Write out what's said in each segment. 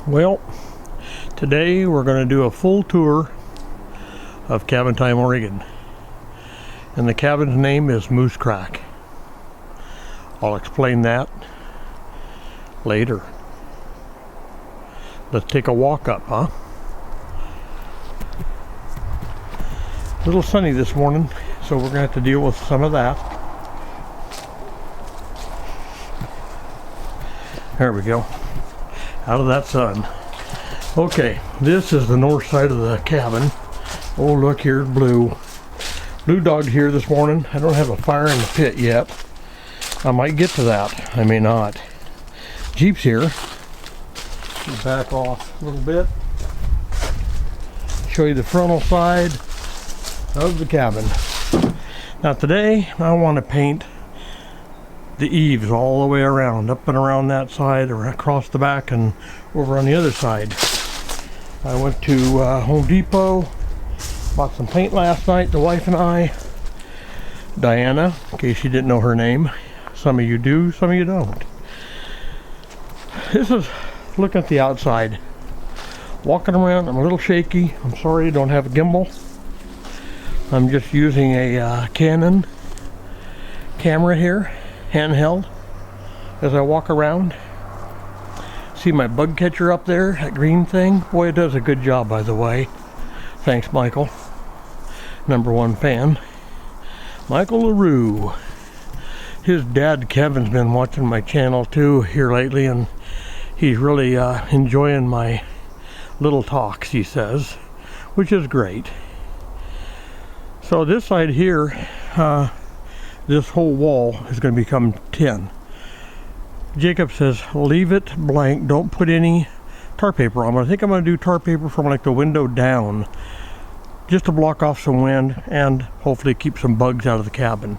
Well, today we're going to do a full tour of Cabin Time, Oregon. And the cabin's name is Moose Crack. I'll explain that later. Let's take a walk up, huh? A little sunny this morning, so we're going to have to deal with some of that. There we go. Out of that sun. Okay, this is the north side of the cabin. Oh, look, here's Blue. Blue Dog here this morning. I don't have a fire in the pit yet. I might get to that. I may not. Jeep's here. Back off a little bit. Show you the frontal side of the cabin. Now today, I want to paint the eaves all the way around, up and around that side, or across the back and over on the other side. I went to Home Depot, bought some paint last night, the wife and I. Diana, in case you didn't know her name. Some of you do, some of you don't. This is looking at the outside. Walking around, I'm a little shaky. I'm sorry I don't have a gimbal. I'm just using a Canon camera here, handheld, as I walk around. See my bug catcher up there, that green thing? Boy, it does a good job, by the way. Thanks, Michael. #1 fan. Michael LaRue. His dad, Kevin's been watching my channel too here lately, and he's really enjoying my little talks, he says, which is great. So this side here, this whole wall is going to become tin. Jacob says leave it blank, don't put any tar paper on. I think I'm going to do tar paper from like the window down, just to block off some wind and hopefully keep some bugs out of the cabin.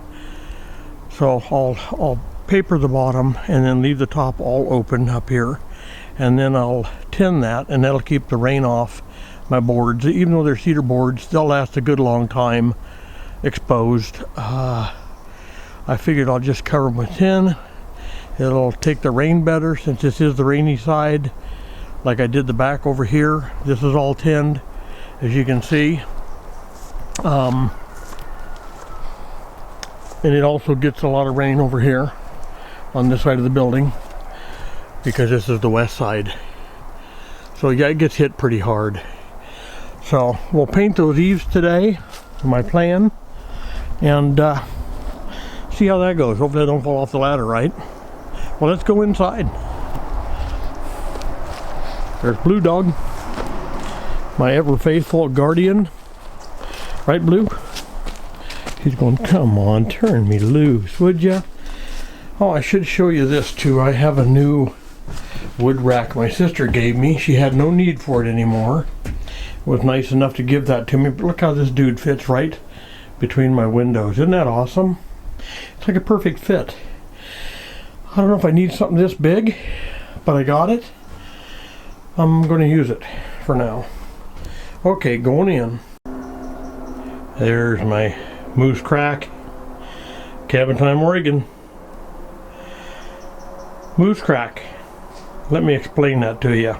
So I'll paper the bottom and then leave the top all open up here, and then I'll tin that, and that'll keep the rain off my boards. Even though they're cedar boards, they'll last a good long time exposed. I figured I'll just cover them with tin. It'll take the rain better, since this is the rainy side. Like I did the back over here. This is all tinned, as you can see. And it also gets a lot of rain over here on this side of the building, because this is the west side. So yeah, it gets hit pretty hard. So we'll paint those eaves today, my plan, and see how that goes. Hopefully I don't fall off the ladder, right? Well, let's go inside. There's Blue Dog, my ever faithful guardian. Right, Blue? He's going, come on, turn me loose, would ya? Oh, I should show you this too. I have a new wood rack my sister gave me. She had no need for it anymore. Was nice enough to give that to me, but look how this dude fits right between my windows. Isn't that awesome? It's like a perfect fit. I don't know if I need something this big, but I got it. I'm going to use it for now. Okay, going in. There's my Moose Crack, Cabin Time, Oregon. Moose Crack. Let me explain that to you.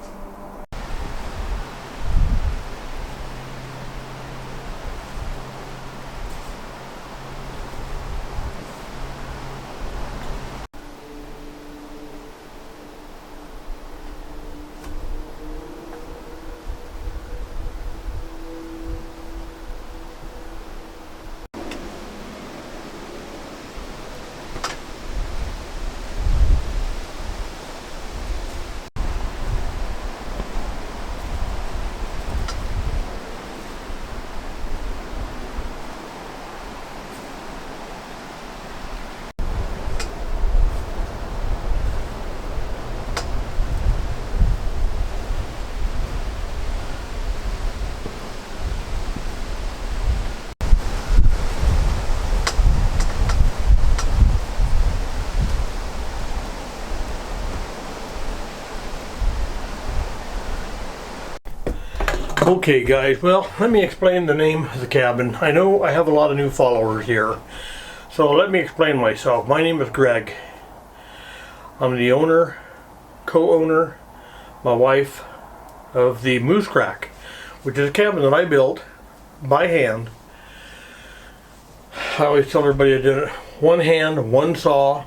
Okay guys, well, let me explain the name of the cabin. I know I have a lot of new followers here, so let me explain myself. My name is Greg. I'm the owner, co-owner. My wife of the Moose Crack, which is a cabin that I built by hand. I always tell everybody I did it one hand, one saw,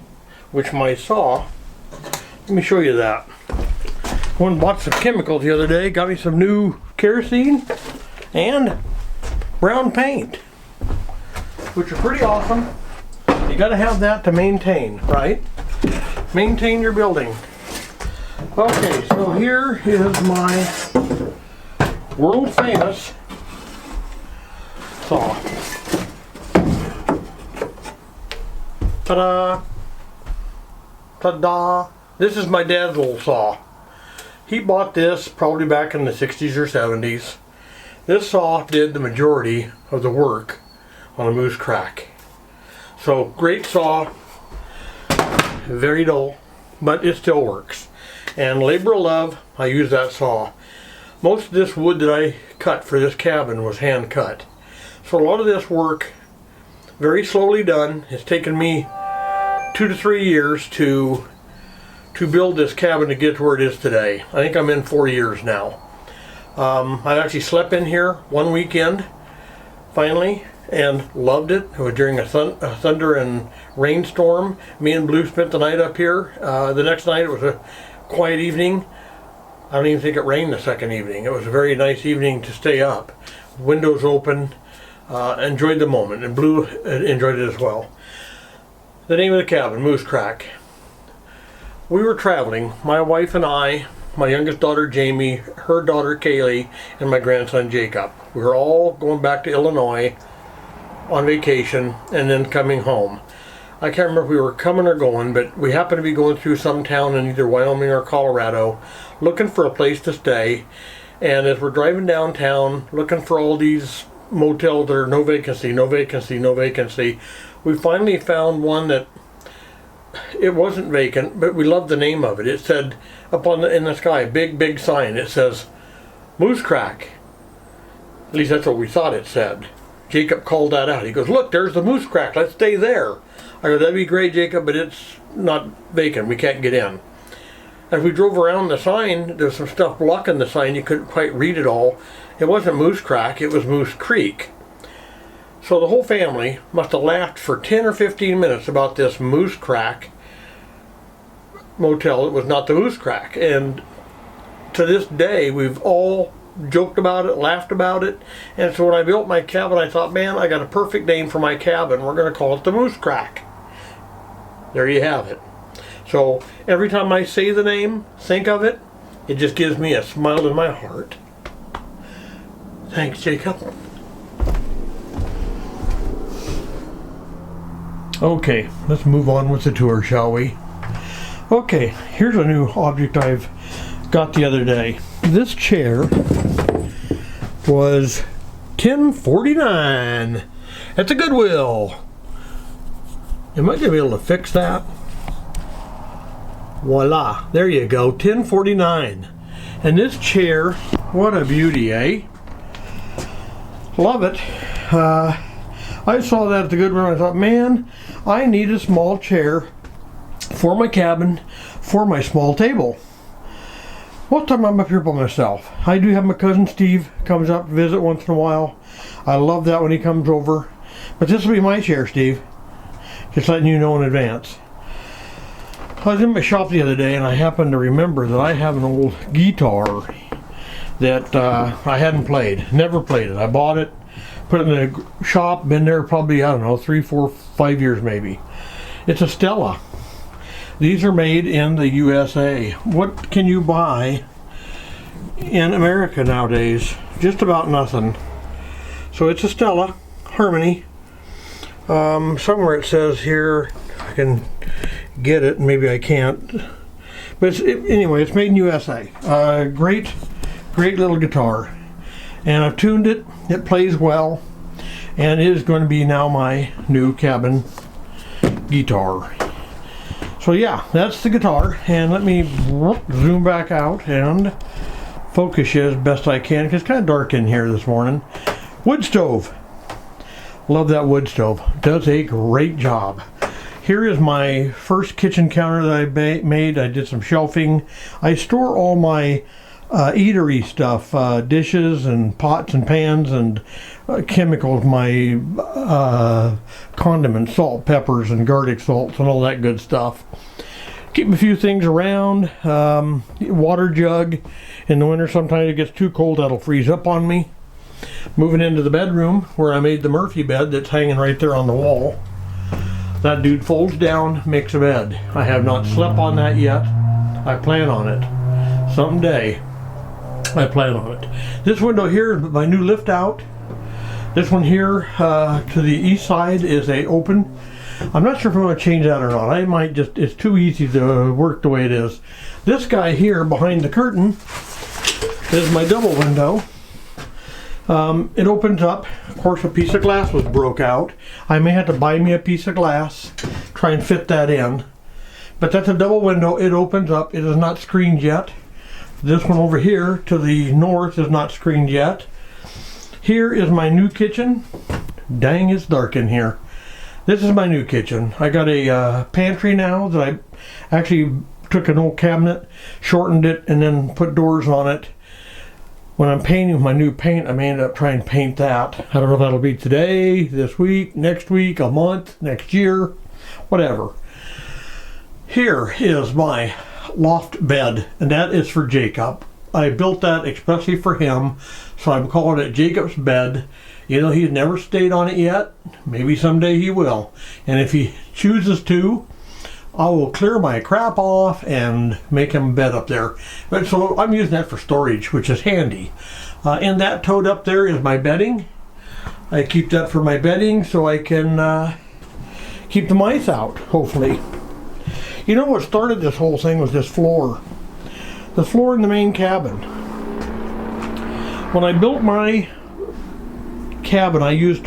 which my saw, let me show you that. Went and bought some chemicals the other day, got me some new kerosene and brown paint, which are pretty awesome. You gotta have that to maintain, right? Maintain your building. Okay, so here is my world famous saw. Ta-da! Ta-da! This is my dad's old saw. He bought this probably back in the 60s or 70s. This saw did the majority of the work on a Moose Crack. So great saw, very dull, but it still works. And labor of love, I use that saw. Most of this wood that I cut for this cabin was hand cut. So a lot of this work, very slowly done. It's taken me 2 to 3 years to build this cabin to get to where it is today. I think I'm in 4 years now. I actually slept in here one weekend, finally, and loved it. It was during a thunder and rainstorm. Me and Blue spent the night up here. The next night it was a quiet evening. I don't even think it rained the second evening. It was a very nice evening to stay up. Windows open. Enjoyed the moment, and Blue enjoyed it as well. The name of the cabin, Moose Crack. We were traveling, my wife and I, my youngest daughter Jamie, her daughter Kaylee, and my grandson Jacob. We were all going back to Illinois on vacation and then coming home. I can't remember if we were coming or going, but we happened to be going through some town in either Wyoming or Colorado looking for a place to stay. And as we're driving downtown looking for all these motels that are no vacancy, no vacancy, no vacancy, we finally found one that it wasn't vacant, but we loved the name of it. It said up in the sky, big sign, it says Moose Crack. At least that's what we thought it said. Jacob called that out. He goes, "Look, there's the Moose Crack, let's stay there." I go, "That'd be great, Jacob, but it's not vacant, we can't get in." As we drove around the sign, there's some stuff blocking the sign, you couldn't quite read it all. It wasn't Moose Crack, it was Moose Creek. So the whole family must have laughed for 10 or 15 minutes about this Moose Crack motel. It was not the Moose Crack. And to this day, we've all joked about it, laughed about it. And so when I built my cabin, I thought, man, I got a perfect name for my cabin. We're going to call it the Moose Crack. There you have it. So every time I say the name, think of it, it just gives me a smile in my heart. Thanks, Jacob. Okay, let's move on with the tour, shall we? Okay, here's a new object I've got the other day. This chair was $10.49 at the Goodwill. Am I going to be able to fix that? Voila, there you go, $10.49. And this chair, what a beauty, eh? Love it. I saw that at the Goodwill and I thought, man, I need a small chair for my cabin, for my small table. Most time I'm up here by myself. I do have my cousin Steve comes up to visit once in a while. I love that when he comes over. But this will be my chair, Steve. Just letting you know in advance. I was in my shop the other day and I happened to remember that I have an old guitar that I hadn't played. Never played it. I bought it, put it in the shop, been there probably, I don't know, 3, 4, 5 years maybe. It's a Stella. These are made in the USA. What can you buy in America nowadays? Just about nothing. So it's a Stella Harmony. Somewhere it says here, I can get it, maybe I can't. But anyway, it's made in USA. Great little guitar. And I've tuned it. It plays well. And it is going to be now my new cabin guitar. So yeah, that's the guitar. And let me zoom back out and focus you as best I can, because it's kind of dark in here this morning. Wood stove. Love that wood stove. Does a great job. Here is my first kitchen counter that I made. I did some shelving. I store all my eatery stuff, dishes and pots and pans and chemicals, my condiments, salt, peppers, and garlic salts, and all that good stuff. Keep a few things around. Water jug. In the winter, sometimes it gets too cold, that'll freeze up on me. Moving into the bedroom where I made the Murphy bed that's hanging right there on the wall. That dude folds down, makes a bed. I have not slept on that yet. I plan on it. Someday, I plan on it. This window here is my new lift out. This one here to the east side is a open. I'm not sure if I'm going to change that or not. I might just, it's too easy to work the way it is. This guy here behind the curtain is my double window. It opens up. Of course, a piece of glass was broke out. I may have to buy me a piece of glass, try and fit that in. But that's a double window. It opens up. It is not screened yet. This one over here to the north is not screened yet. Here is my new kitchen. Dang, it's dark in here. This is my new kitchen. I got a pantry now that I actually took an old cabinet, shortened it, and then put doors on it. When I'm painting with my new paint, I may end up trying to paint that. I don't know if that'll be today, this week, next week, a month, next year, whatever. Here is my loft bed, and that is for Jacob. I built that especially for him, so I'm calling it Jacob's bed. You know, he's never stayed on it yet. Maybe someday he will. And if he chooses to, I will clear my crap off and make him a bed up there. But so I'm using that for storage, which is handy. In that tote up there is my bedding. I keep that for my bedding so I can keep the mice out, hopefully. You know what started this whole thing was this floor. The floor in the main cabin. When I built my cabin, I used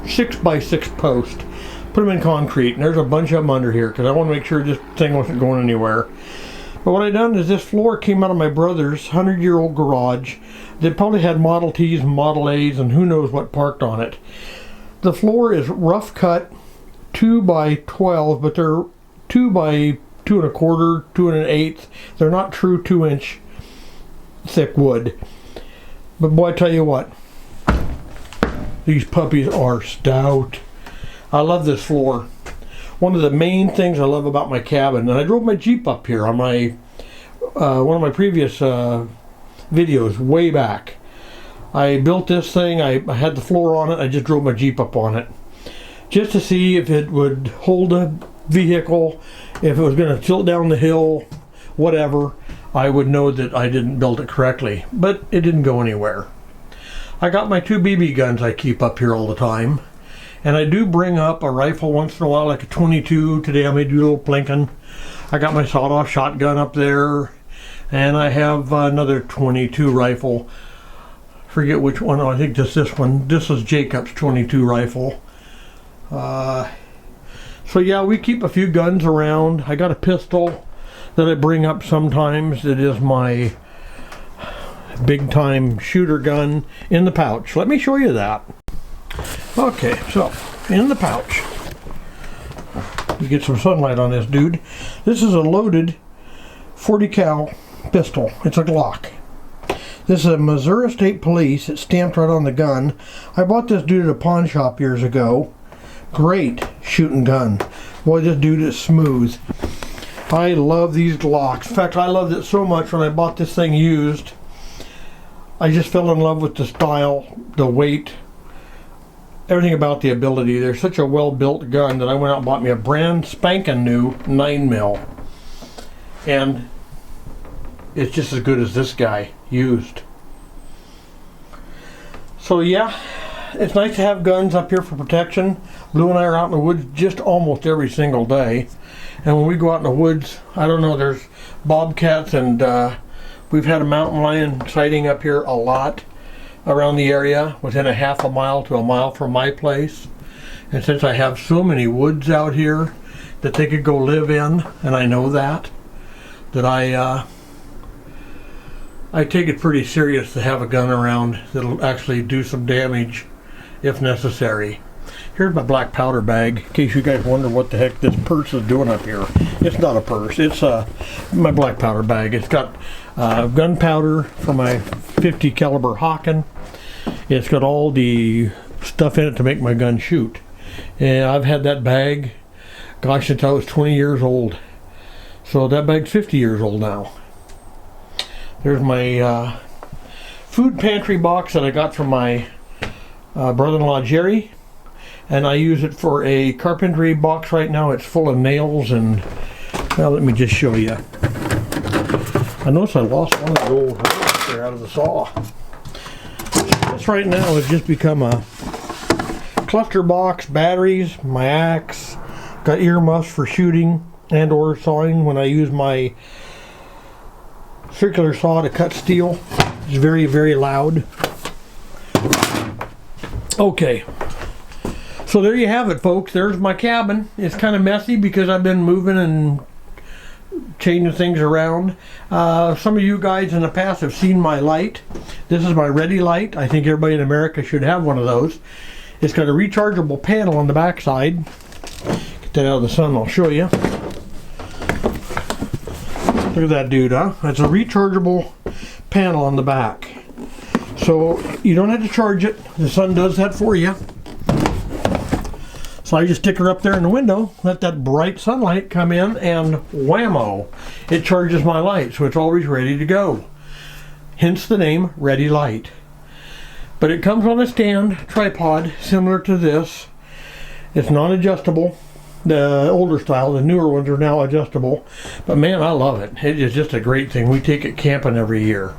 6x6 posts. Put them in concrete, and there's a bunch of them under here because I want to make sure this thing wasn't going anywhere. But what I done is this floor came out of my brother's 100-year-old garage that probably had Model Ts and Model As and who knows what parked on it. The floor is rough cut 2x12, but they're 2x2 1/4, 2 1/8. They're not true 2-inch thick wood. But boy, I tell you what, these puppies are stout. I love this floor. One of the main things I love about my cabin, and I drove my Jeep up here on my one of my previous videos way back. I built this thing. I had the floor on it. I just drove my Jeep up on it just to see if it would hold a vehicle, if it was going to tilt down the hill, whatever. I would know that I didn't build it correctly, but it didn't go anywhere. I got my 2 BB guns I keep up here all the time. And I do bring up a rifle once in a while, like a 22. Today I may do a little plinking. I got my sawed-off shotgun up there. And I have another 22 rifle. Forget which one. Oh, I think this one. This is Jacob's 22 rifle. So yeah, we keep a few guns around. I got a pistol that I bring up sometimes. It is my big-time shooter gun in the pouch. Let me show you that. Okay, so in the pouch, you get some sunlight on this dude. This is a loaded 40 cal pistol. It's a Glock. This is a Missouri State Police. It's stamped right on the gun. I bought this dude at a pawn shop years ago. Great shooting gun. Boy, this dude is smooth. I love these Glocks. In fact, I loved it so much when I bought this thing used. I just fell in love with the style, the weight, everything about the ability. They're such a well-built gun that I went out and bought me a brand spanking new 9mm. And it's just as good as this guy used. So yeah, it's nice to have guns up here for protection. Lou and I are out in the woods just almost every single day. And when we go out in the woods, I don't know, there's bobcats and we've had a mountain lion sighting up here a lot around the area, within a half a mile to a mile from my place. And since I have so many woods out here that they could go live in, and I know that I take it pretty serious to have a gun around that'll actually do some damage if necessary. Here's my black powder bag, in case you guys wonder what the heck this purse is doing up here. It's not a purse, it's my black powder bag. It's got gunpowder for my 50 caliber Hawken. It's got all the stuff in it to make my gun shoot. And I've had that bag, gosh, since I was 20 years old. So that bag's 50 years old now. There's my food pantry box that I got from my brother-in-law Jerry. And I use it for a carpentry box right now. It's full of nails and, well, let me just show you. I noticed I lost one of the old hooks there out of the saw. This right now has just become a cluster box, batteries, my axe, got earmuffs for shooting and or sawing when I use my circular saw to cut steel. It's very, very loud. Okay. So there you have it, folks. There's my cabin. It's kind of messy because I've been moving and changing things around. Some of you guys in the past have seen my light. This is my Ready light. I think everybody in America should have one of those. It's got a rechargeable panel on the back side. Get that out of the sun, I'll show you. Look at that dude, huh? That's a rechargeable panel on the back. So you don't have to charge it. The sun does that for you. So I just stick her up there in the window, let that bright sunlight come in, and whammo, it charges my light, so it's always ready to go. Hence the name Ready Light. But it comes on a stand, tripod, similar to this. It's non-adjustable. The older style, the newer ones are now adjustable. But man, I love it. It is just a great thing. We take it camping every year.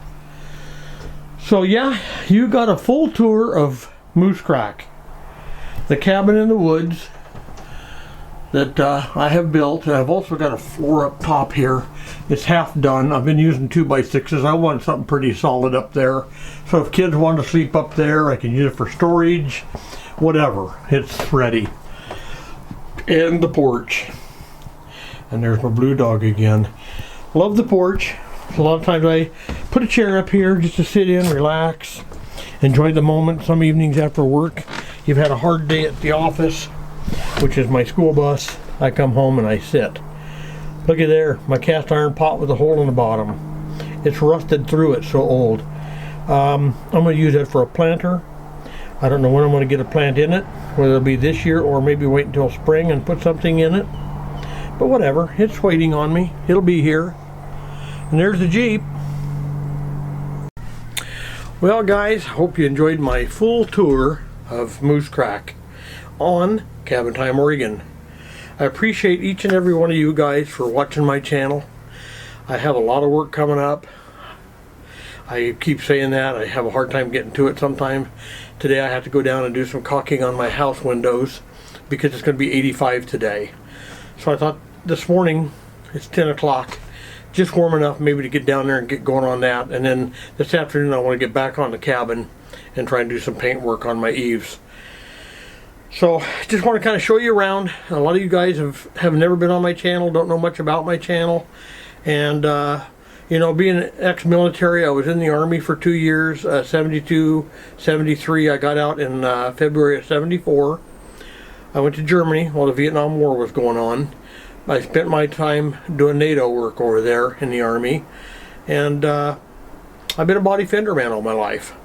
So yeah, you got a full tour of Moose Crack. The cabin in the woods that I have built. I've also got a floor up top here. It's half done. I've been using 2x6s. I want something pretty solid up there. So if kids want to sleep up there, I can use it for storage, whatever. It's ready. And the porch. And there's my blue dog again. Love the porch. A lot of times I put a chair up here just to sit in, relax, enjoy the moment. Some evenings after work, you've had a hard day at the office, which is my school bus. I come home and I sit. Look at there, my cast iron pot with a hole in the bottom. It's rusted through, it's so old. I'm going to use it for a planter. I don't know when I'm going to get a plant in it, whether it'll be this year or maybe wait until spring and put something in it. But whatever, it's waiting on me. It'll be here. And there's the Jeep. Well guys, hope you enjoyed my full tour of Moose Crack on Cabin Time Oregon. I appreciate each and every one of you guys for watching my channel. I have a lot of work coming up. I keep saying that. I have a hard time getting to it sometimes. Today I have to go down and do some caulking on my house windows because it's going to be 85 today. So I thought this morning, it's 10 o'clock, just warm enough maybe to get down there and get going on that. And then this afternoon I want to get back on the cabin and try and do some paint work on my eaves. So just want to kind of show you around. A lot of you guys have never been on my channel, don't know much about my channel. And you know, being ex-military, I was in the Army for 2 years, 72, 73. I got out in February of 74. I went to Germany while the Vietnam War was going on. I spent my time doing NATO work over there in the Army. And I've been a body fender man all my life.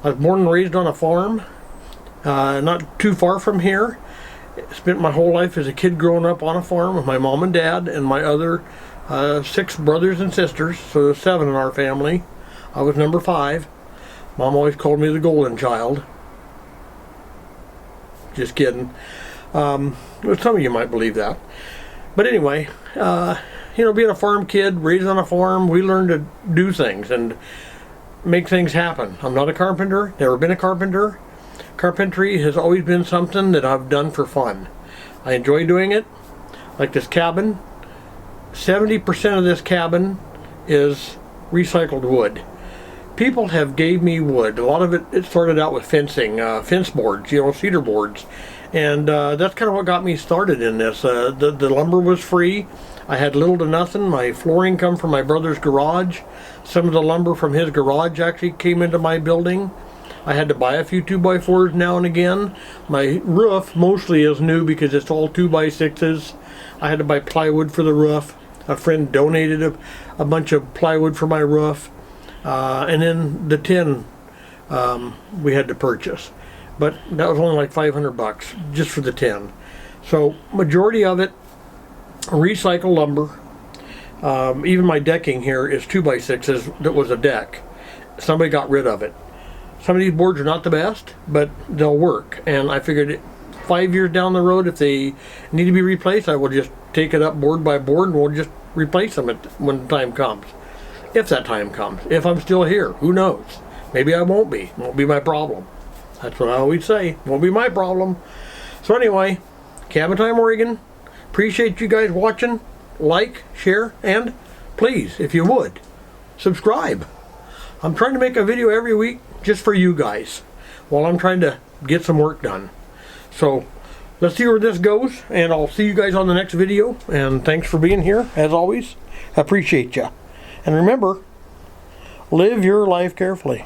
I was born and raised on a farm, not too far from here. Spent my whole life as a kid growing up on a farm with my mom and dad and my other 6 brothers and sisters, so there's 7 in our family. I was number 5. Mom always called me the golden child. Just kidding. Some of you might believe that. But anyway, you know, being a farm kid, raised on a farm, we learned to do things and make things happen. I'm not a carpenter, never been a carpenter. Carpentry has always been something that I've done for fun. I enjoy doing it. Like this cabin. 70% of this cabin is recycled wood. People have gave me wood. A lot of it started out with fencing, fence boards, you know, cedar boards. And that's kind of what got me started in this. The lumber was free. I had little to nothing. My flooring come from my brother's garage. Some of the lumber from his garage actually came into my building. I had to buy a few 2x4s now and again. My roof mostly is new because it's all 2x6s. I had to buy plywood for the roof. A friend donated a bunch of plywood for my roof. And then the tin we had to purchase. But that was only like $500 just for the tin. So majority of it, recycled lumber. Even my decking here is 2x6s that was a deck. Somebody got rid of it. Some of these boards are not the best, but they'll work. And I figured 5 years down the road, if they need to be replaced, I will just take it up board by board and we'll just replace them when the time comes. If that time comes. If I'm still here, who knows? Maybe I won't be. It won't be my problem. That's what I always say. Won't be my problem. So anyway, Cabin Time Oregon. Appreciate you guys watching. Like, share, and please, if you would, subscribe. I'm trying to make a video every week just for you guys while I'm trying to get some work done. So let's see where this goes, and I'll see you guys on the next video. And thanks for being here, as always. I appreciate you. And remember, live your life carefully.